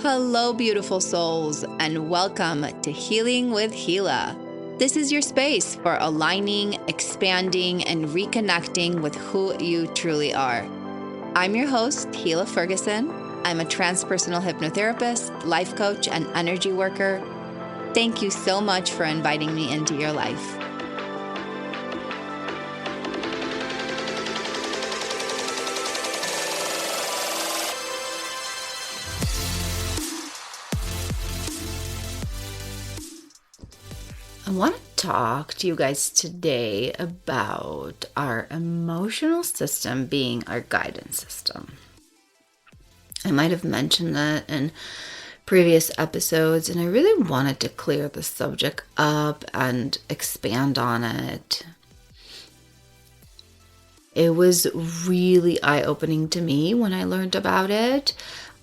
Hello, beautiful souls, and welcome to Healing with Hila. This is your space for aligning, expanding, and reconnecting with who you truly are. I'm your host, Hila Ferguson. I'm a transpersonal hypnotherapist, life coach, and energy worker. Thank you so much for inviting me into your life. I want to talk to you guys today about our emotional system being our guidance system. I might have mentioned that in previous episodes, and I really wanted to clear the subject up and expand on it. It was really eye-opening to me when I learned about it.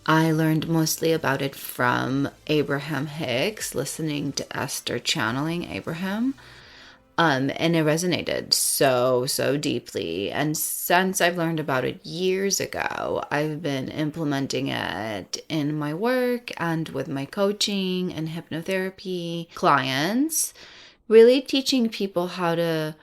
I learned mostly about it from Abraham Hicks, listening to Esther channeling Abraham. And it resonated so deeply. And since I've learned about it years ago, I've been implementing it in my work and with my coaching and hypnotherapy clients, really teaching people how to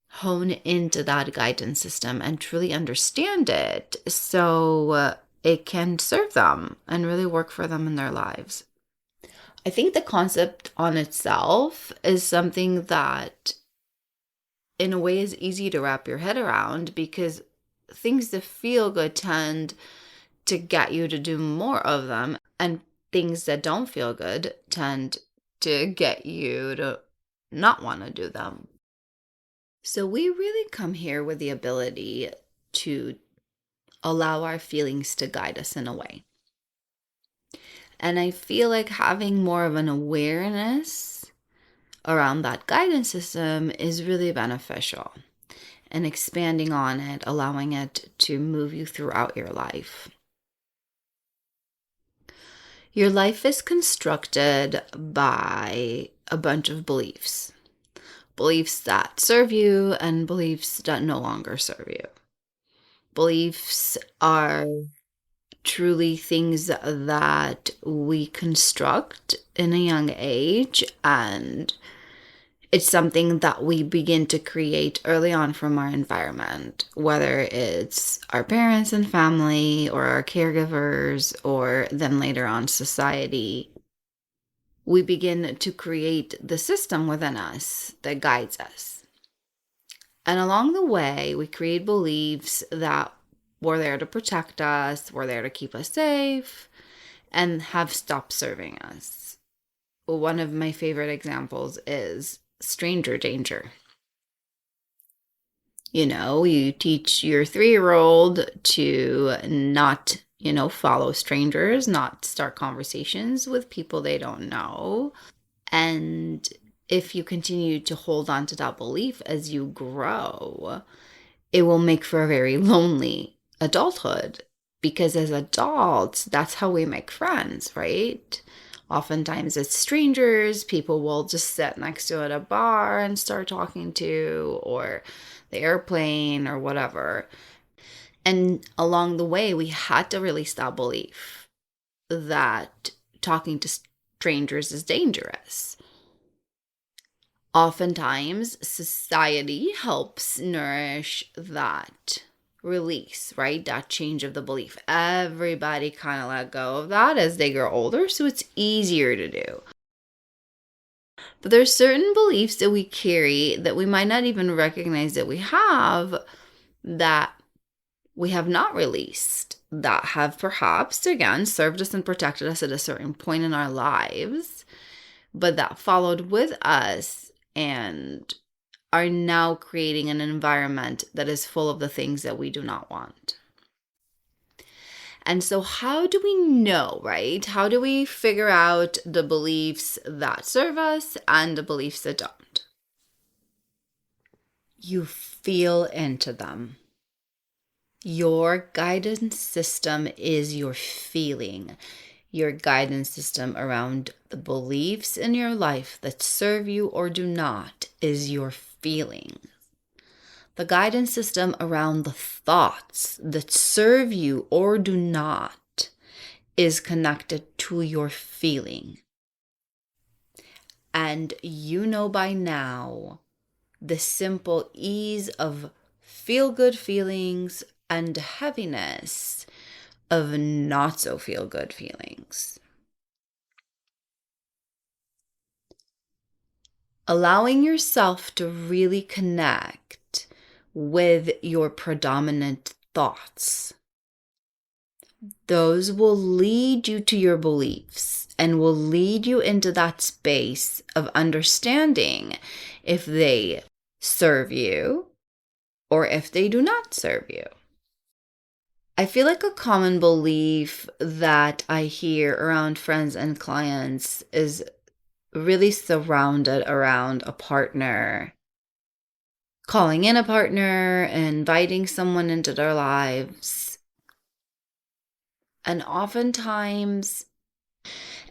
hone into that guidance system and truly understand it so it can serve them and really work for them in their lives. I think the concept on itself is something that in a way is easy to wrap your head around, because things that feel good tend to get you to do more of them, and things that don't feel good tend to get you to not want to do them. So we really come here with the ability to allow our feelings to guide us in a way. And I feel like having more of an awareness around that guidance system is really beneficial, and expanding on it, allowing it to move you throughout your life. Your life is constructed by a bunch of beliefs. Beliefs that serve you and beliefs that no longer serve you. Beliefs are truly things that we construct in a young age, and it's something that we begin to create early on from our environment, whether it's our parents and family or our caregivers, or then later on society. We begin to create the system within us that guides us. And along the way, we create beliefs that were there to protect us, were there to keep us safe, and have stopped serving us. One of my favorite examples is stranger danger. You teach your 3-year-old to not, follow strangers, not start conversations with people they don't know. And if you continue to hold on to that belief as you grow, it will make for a very lonely adulthood, because as adults, that's how we make friends, right? Oftentimes it's strangers, people will just sit next to at a bar and start talking to, or the airplane or whatever. And along the way, we had to release that belief that talking to strangers is dangerous. Oftentimes, society helps nourish that release, right? That change of the belief. Everybody kind of let go of that as they grow older, so it's easier to do. But there's certain beliefs that we carry that we might not even recognize that we have not released, that have perhaps, again, served us and protected us at a certain point in our lives, but that followed with us and are now creating an environment that is full of the things that we do not want. And so how do we know, right? How do we figure out the beliefs that serve us and the beliefs that don't? You feel into them. Your guidance system is your feeling. Your guidance system around the beliefs in your life that serve you or do not is your feelings. The guidance system around the thoughts that serve you or do not is connected to your feeling. And you know by now the simple ease of feel good feelings and heaviness of not so feel good feelings. Allowing yourself to really connect with your predominant thoughts. Those will lead you to your beliefs and will lead you into that space of understanding if they serve you or if they do not serve you. I feel like a common belief that I hear around friends and clients is really surrounded around a partner, calling in a partner, inviting someone into their lives. And oftentimes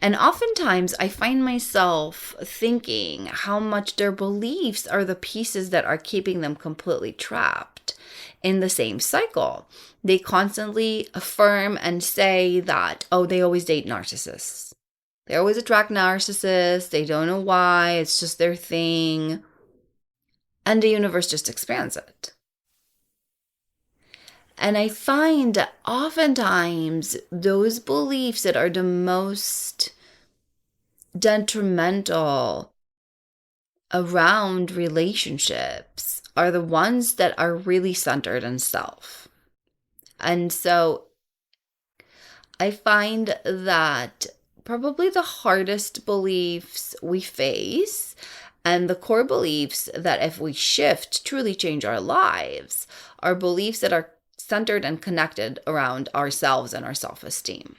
I find myself thinking how much their beliefs are the pieces that are keeping them completely trapped in the same cycle. They constantly affirm and say that, oh, they always date narcissists. They always attract narcissists. They don't know why. It's just their thing. And the universe just expands it. And I find that oftentimes those beliefs that are the most detrimental around relationships are the ones that are really centered in self. And so I find that probably the hardest beliefs we face and the core beliefs that if we shift truly change our lives are beliefs that are centered and connected around ourselves and our self-esteem.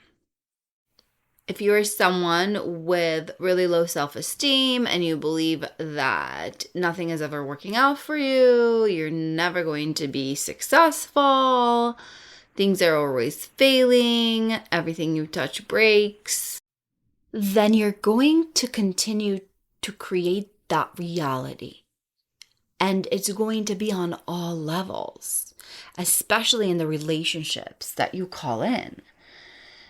If you're someone with really low self-esteem and you believe that nothing is ever working out for you, you're never going to be successful, things are always failing, everything you touch breaks, then you're going to continue to create that reality. And it's going to be on all levels, especially in the relationships that you call in.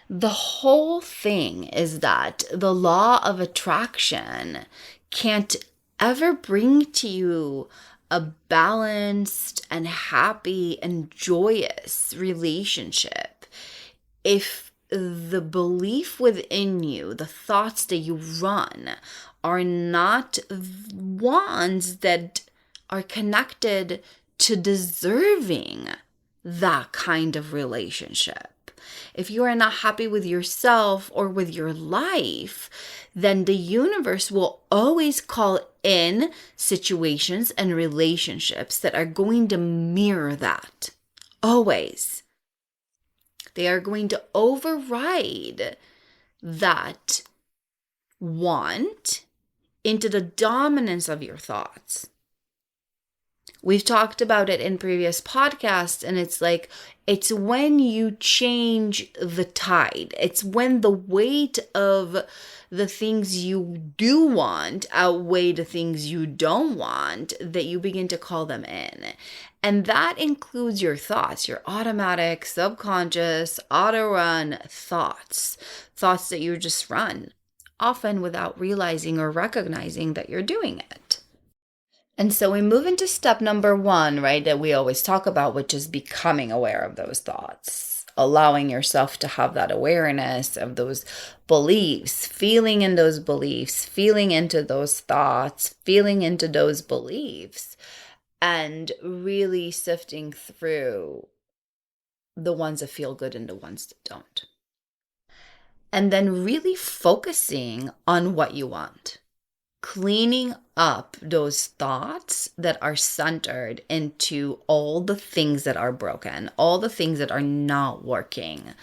The whole thing is that the law of attraction can't ever bring to you a balanced and happy and joyous relationship if the belief within you, the thoughts that you run, are not ones that are connected to deserving that kind of relationship. If you are not happy with yourself or with your life, then the universe will always call in situations and relationships that are going to mirror that. Always. They are going to override that want into the dominance of your thoughts. We've talked about it in previous podcasts, and it's when you change the tide. It's when the weight of the things you do want outweigh the things you don't want that you begin to call them in. And that includes your thoughts, your automatic, subconscious, auto-run thoughts that you just run, often without realizing or recognizing that you're doing it. And so we move into step number 1, right, that we always talk about, which is becoming aware of those thoughts, allowing yourself to have that awareness of those beliefs, feeling in those beliefs, feeling into those thoughts, feeling into those beliefs, and really sifting through the ones that feel good and the ones that don't. And then really focusing on what you want. Cleaning up those thoughts that are centered into all the things that are broken, all the things that are not working.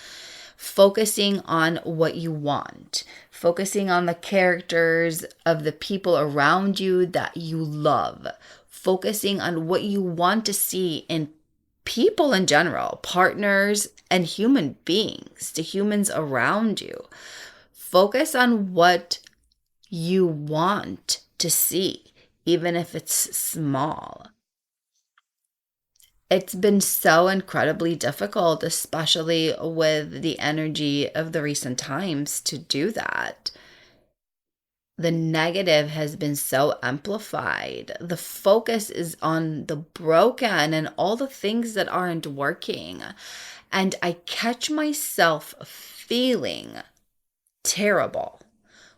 Focusing on what you want, focusing on the characters of the people around you that you love, focusing on what you want to see in people in general, partners and human beings, the humans around you. Focus on what you want to see, even if it's small. It's been so incredibly difficult, especially with the energy of the recent times, to do that. The negative has been so amplified. The focus is on the broken and all the things that aren't working. And I catch myself feeling terrible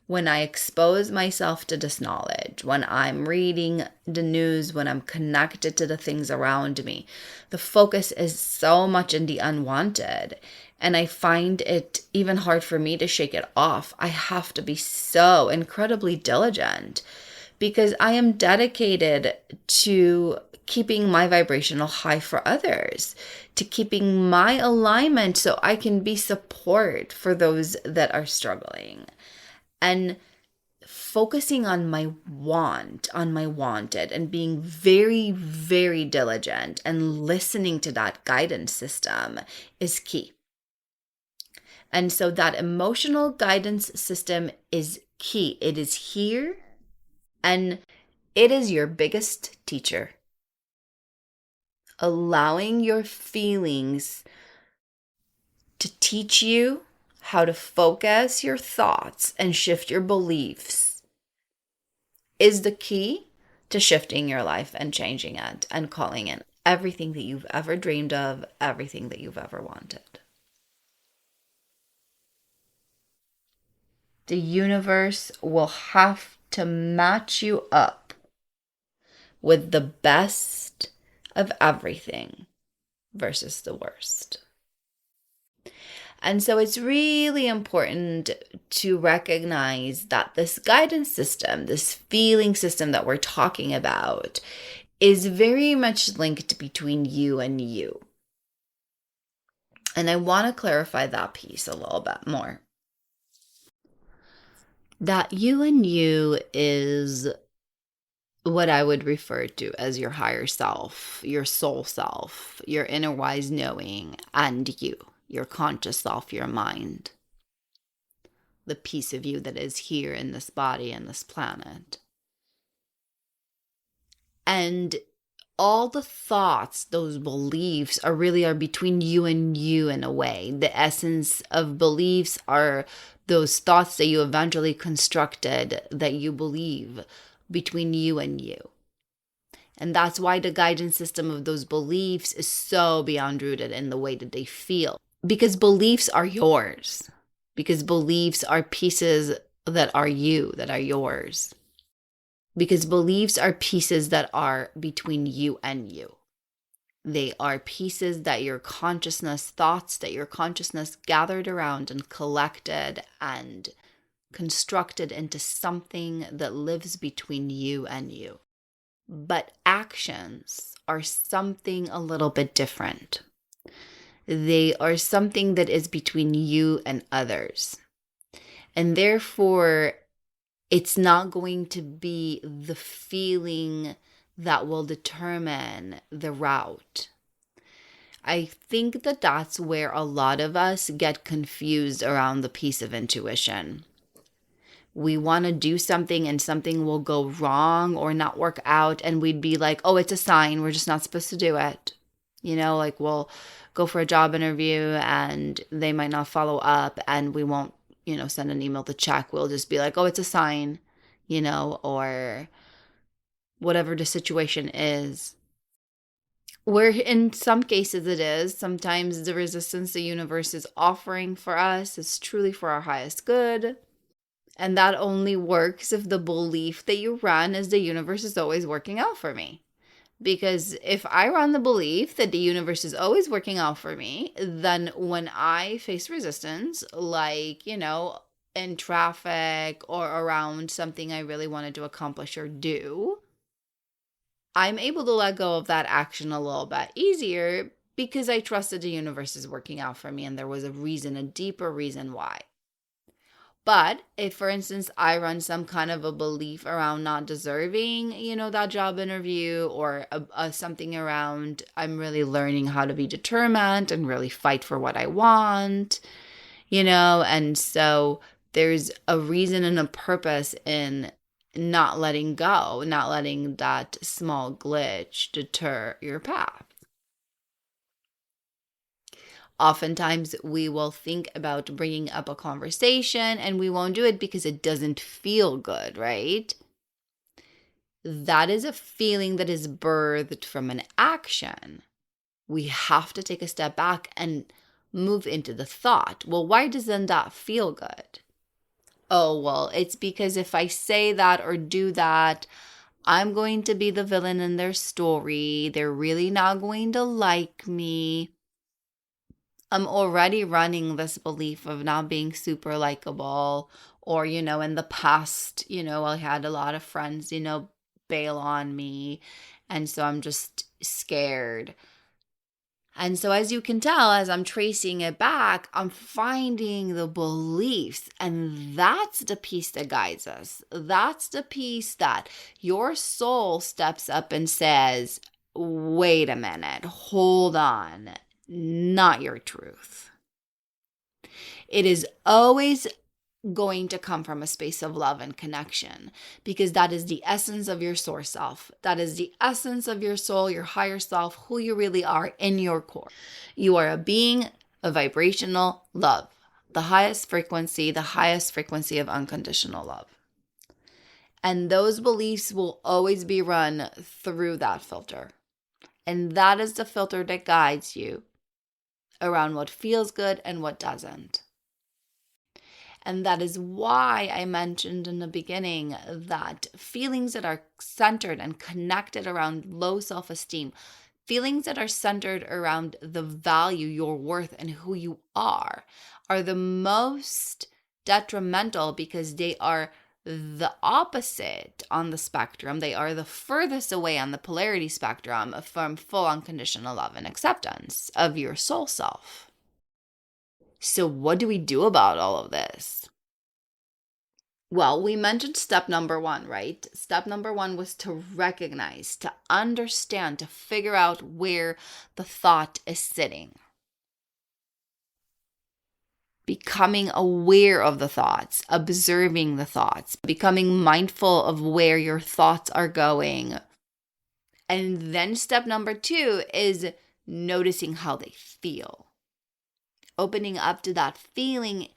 when I expose myself to this knowledge, when I'm reading the news, when I'm connected to the things around me. The focus is so much in the unwanted. And I find it even hard for me to shake it off. I have to be so incredibly diligent because I am dedicated to keeping my vibrational high for others, to keeping my alignment so I can be support for those that are struggling. And focusing on my on my wanted, and being very, very diligent and listening to that guidance system is key. And so that emotional guidance system is key. It is here and it is your biggest teacher. Allowing your feelings to teach you how to focus your thoughts and shift your beliefs is the key to shifting your life and changing it and calling in everything that you've ever dreamed of, everything that you've ever wanted. The universe will have to match you up with the best of everything versus the worst. And so it's really important to recognize that this guidance system, this feeling system that we're talking about, is very much linked between you and you. And I want to clarify that piece a little bit more. That you and you is what I would refer to as your higher self, your soul self, your inner wise knowing, and you, your conscious self, your mind, the piece of you that is here in this body and this planet. And all the thoughts, those beliefs are between you and you in a way. The essence of beliefs are those thoughts that you eventually constructed that you believe between you and you. And that's why the guidance system of those beliefs is so beyond rooted in the way that they feel. Because beliefs are yours. Because beliefs are pieces that are you, that are yours. Because beliefs are pieces that are between you and you. They are pieces that your consciousness, thoughts that your consciousness gathered around and collected and constructed into something that lives between you and you. But actions are something a little bit different. They are something that is between you and others. And therefore, it's not going to be the feeling that will determine the route. I think that that's where a lot of us get confused around the piece of intuition. We want to do something and something will go wrong or not work out, and we'd be like, oh, it's a sign, we're just not supposed to do it. Like we'll go for a job interview and they might not follow up and we won't, send an email to check. We'll just be like, oh, it's a sign, or whatever the situation is. Where in some cases it is, sometimes the resistance the universe is offering for us is truly for our highest good. And that only works if the belief that you run is the universe is always working out for me. Because if I run the belief that the universe is always working out for me, then when I face resistance, like, in traffic or around something I really wanted to accomplish or do, I'm able to let go of that action a little bit easier because I trusted the universe is working out for me and there was a reason, a deeper reason why. But if, for instance, I run some kind of a belief around not deserving, that job interview or something around I'm really learning how to be determined and really fight for what I want, and so there's a reason and a purpose in not letting go, not letting that small glitch deter your path. Oftentimes we will think about bringing up a conversation and we won't do it because it doesn't feel good, right? That is a feeling that is birthed from an action. We have to take a step back and move into the thought. Well, why doesn't that feel good? Oh, well, it's because if I say that or do that, I'm going to be the villain in their story. They're really not going to like me. I'm already running this belief of not being super likable. Or, in the past, I had a lot of friends, bail on me. And so I'm just scared. And so as you can tell, as I'm tracing it back, I'm finding the beliefs. And that's the piece that guides us. That's the piece that your soul steps up and says, wait a minute, hold on, not your truth. It is always going to come from a space of love and connection, because that is the essence of your source self. That is the essence of your soul, your higher self, who you really are in your core. You are a being of vibrational love, the highest frequency of unconditional love. And those beliefs will always be run through that filter. And that is the filter that guides you around what feels good and what doesn't. And that is why I mentioned in the beginning that feelings that are centered and connected around low self-esteem, feelings that are centered around the value, your worth, and who you are the most detrimental, because they are the opposite on the spectrum. They are the furthest away on the polarity spectrum from full unconditional love and acceptance of your soul self. So what do we do about all of this? Well, we mentioned step number 1, right? Step number 1 was to recognize, to understand, to figure out where the thought is sitting. Becoming aware of the thoughts, observing the thoughts, becoming mindful of where your thoughts are going. And then step number 2 is noticing how they feel. Opening up to that feeling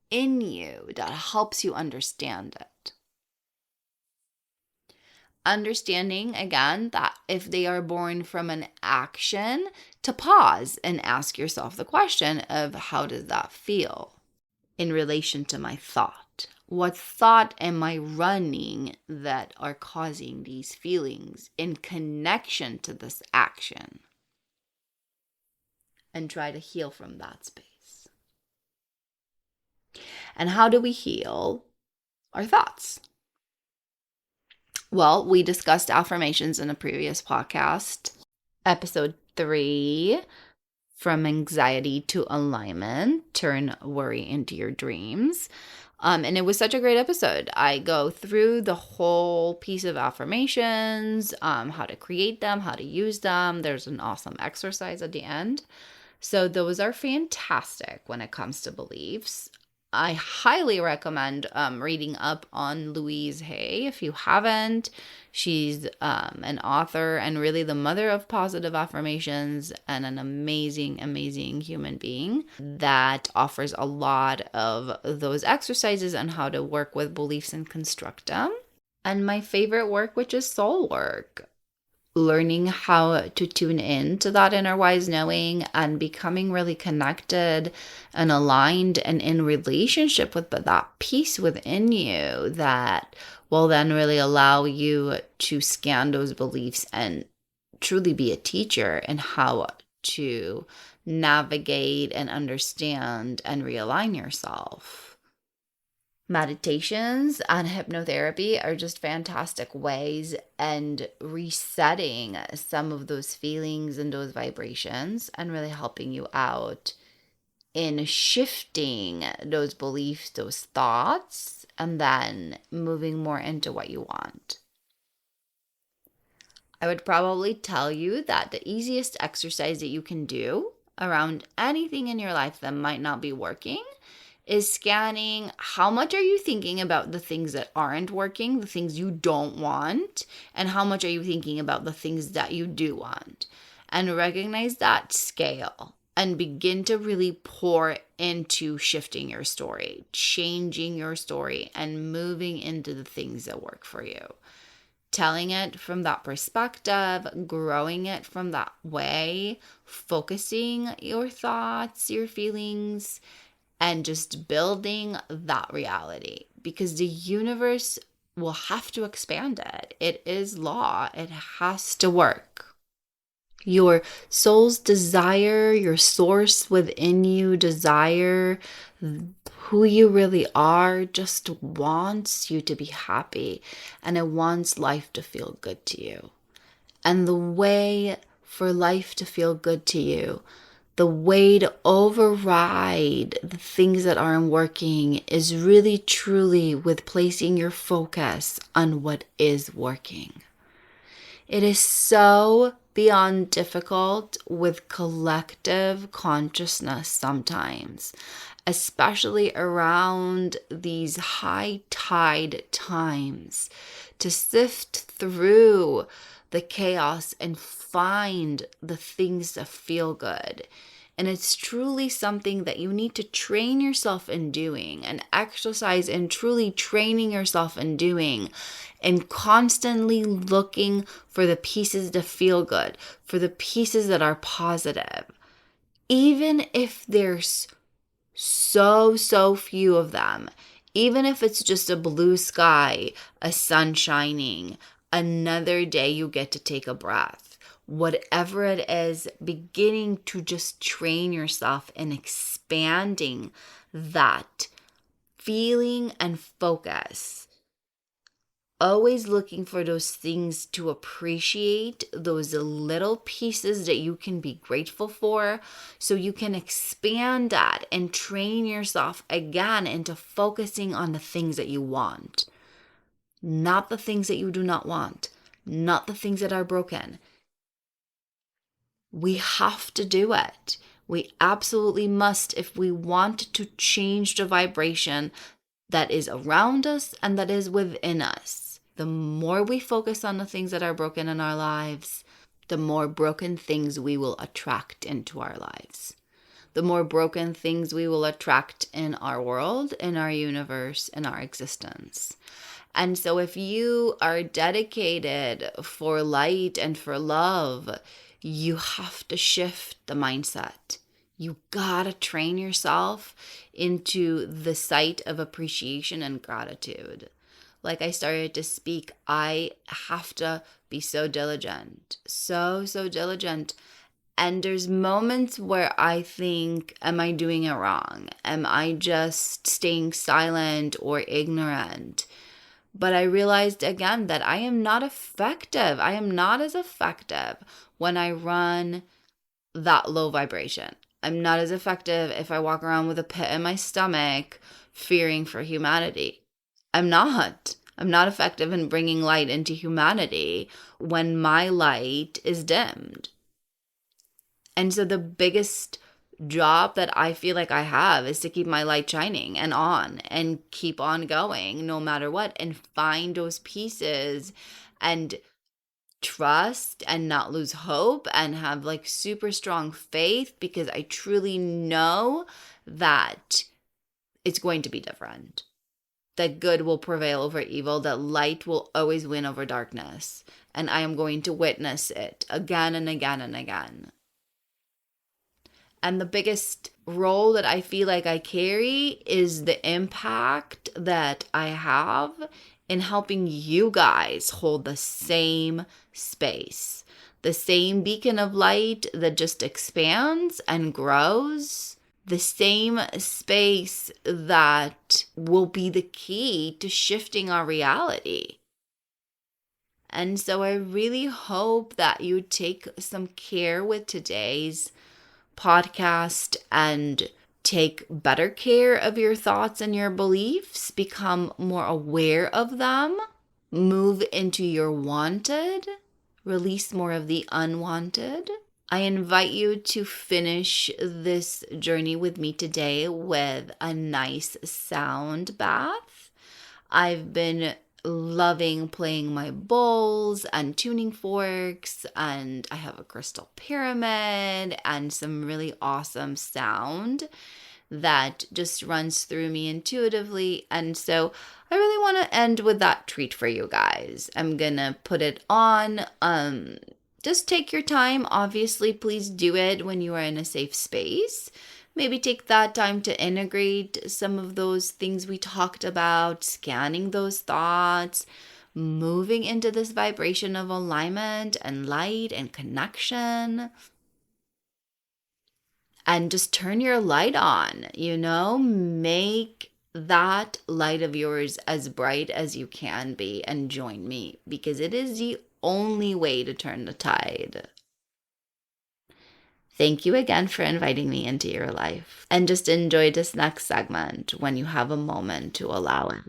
in you that helps you understand it. Understanding, again, that if they are born from an action, to pause and ask yourself the question of, how does that feel in relation to my thought? What thought am I running that are causing these feelings in connection to this action? And try to heal from that space. And how do we heal our thoughts? Well, we discussed affirmations in a previous podcast, episode 3, From Anxiety to Alignment, Turn Worry into Your Dreams. And it was such a great episode. I go through the whole piece of affirmations, how to create them, how to use them. There's an awesome exercise at the end. So those are fantastic when it comes to beliefs. I highly recommend reading up on Louise Hay if you haven't. She's an author and really the mother of positive affirmations, and an amazing, amazing human being that offers a lot of those exercises on how to work with beliefs and construct them. And my favorite work, which is soul work. Learning how to tune in to that inner wise knowing and becoming really connected and aligned and in relationship with that piece within you that will then really allow you to scan those beliefs and truly be a teacher in how to navigate and understand and realign yourself. Meditations and hypnotherapy are just fantastic ways and resetting some of those feelings and those vibrations and really helping you out in shifting those beliefs, those thoughts, and then moving more into what you want. I would probably tell you that the easiest exercise that you can do around anything in your life that might not be working is scanning how much are you thinking about the things that aren't working, the things you don't want, and how much are you thinking about the things that you do want. And recognize that scale. and begin to really pour into shifting your story, changing your story, and moving into the things that work for you. Telling it from that perspective, growing it from that way, focusing your thoughts, your feelings, and just building that reality, because the universe will have to expand it. It is law, it has to work. Your soul's desire, your source within you desire, who you really are, just wants you to be happy, and it wants life to feel good to you. And the way for life to feel good to you, the way to override the things that aren't working, is really truly with placing your focus on what is working. It is so beyond difficult with collective consciousness sometimes, especially around these high tide times, to sift through the chaos and find the things that feel good. And it's truly something that you need to train yourself in doing, and exercise in truly training yourself in doing, and constantly looking for the pieces that feel good, for the pieces that are positive. Even if there's so few of them, even if it's just a blue sky, a sun shining, another day you get to take a breath. Whatever it is, beginning to just train yourself in expanding that feeling and focus. Always looking for those things to appreciate, those little pieces that you can be grateful for, so you can expand that and train yourself again into focusing on the things that you want, not the things that you do not want, not the things that are broken. We have to do it. We absolutely must if we want to change the vibration that is around us and that is within us. The more we focus on the things that are broken in our lives, the more broken things we will attract into our lives. The more broken things we will attract in our world, in our universe, in our existence. And so if you are dedicated for light and for love, you have to shift the mindset. You gotta train yourself into the site of appreciation and gratitude. Like I started to speak, I have to be so diligent, so diligent. And there's moments where I think, am I doing it wrong? Am I just staying silent or ignorant? But I realized again that I am not effective. I am not as effective when I run that low vibration. I'm not as effective if I walk around with a pit in my stomach, fearing for humanity. I'm not effective in bringing light into humanity when my light is dimmed. And so the biggest job that I feel like I have is to keep my light shining and on and keep on going no matter what, and find those pieces and trust and not lose hope and have like super strong faith, because I truly know that it's going to be different. That good will prevail over evil, that light will always win over darkness. And I am going to witness it again and again and again. And the biggest role that I feel like I carry is the impact that I have in helping you guys hold the same space, the same beacon of light that just expands and grows, the same space that will be the key to shifting our reality. And so I really hope that you take some care with today's podcast and take better care of your thoughts and your beliefs, become more aware of them, move into your wanted, release more of the unwanted. I invite you to finish this journey with me today with a nice sound bath. I've been loving playing my bowls and tuning forks, and I have a crystal pyramid and some really awesome sound that just runs through me intuitively. And so I really want to end with that treat for you guys. I'm gonna put it on. Just take your time. Obviously, please do it when you are in a safe space. Maybe take that time to integrate some of those things we talked about, scanning those thoughts, moving into this vibration of alignment and light and connection. And just turn your light on, make that light of yours as bright as you can be, and join me, because it is the only way to turn the tide. Thank you again for inviting me into your life. And just enjoy this next segment when you have a moment to allow it.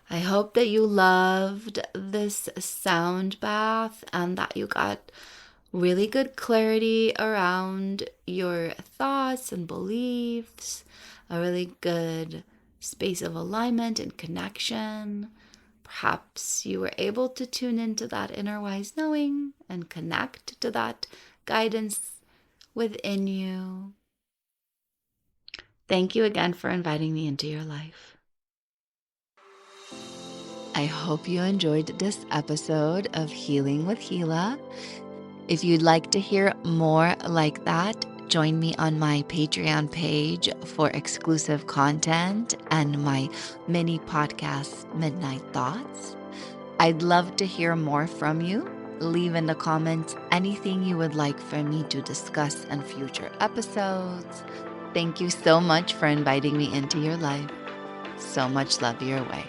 I hope that you loved this sound bath and that you got really good clarity around your thoughts and beliefs, a really good space of alignment and connection. Perhaps you were able to tune into that inner wise knowing and connect to that guidance within you. Thank you again for inviting me into your life. I hope you enjoyed this episode of Healing with Hila. If you'd like to hear more like that, join me on my Patreon page for exclusive content and my mini podcast, Midnight Thoughts. I'd love to hear more from you. Leave in the comments anything you would like for me to discuss in future episodes. Thank you so much for inviting me into your life. So much love your way.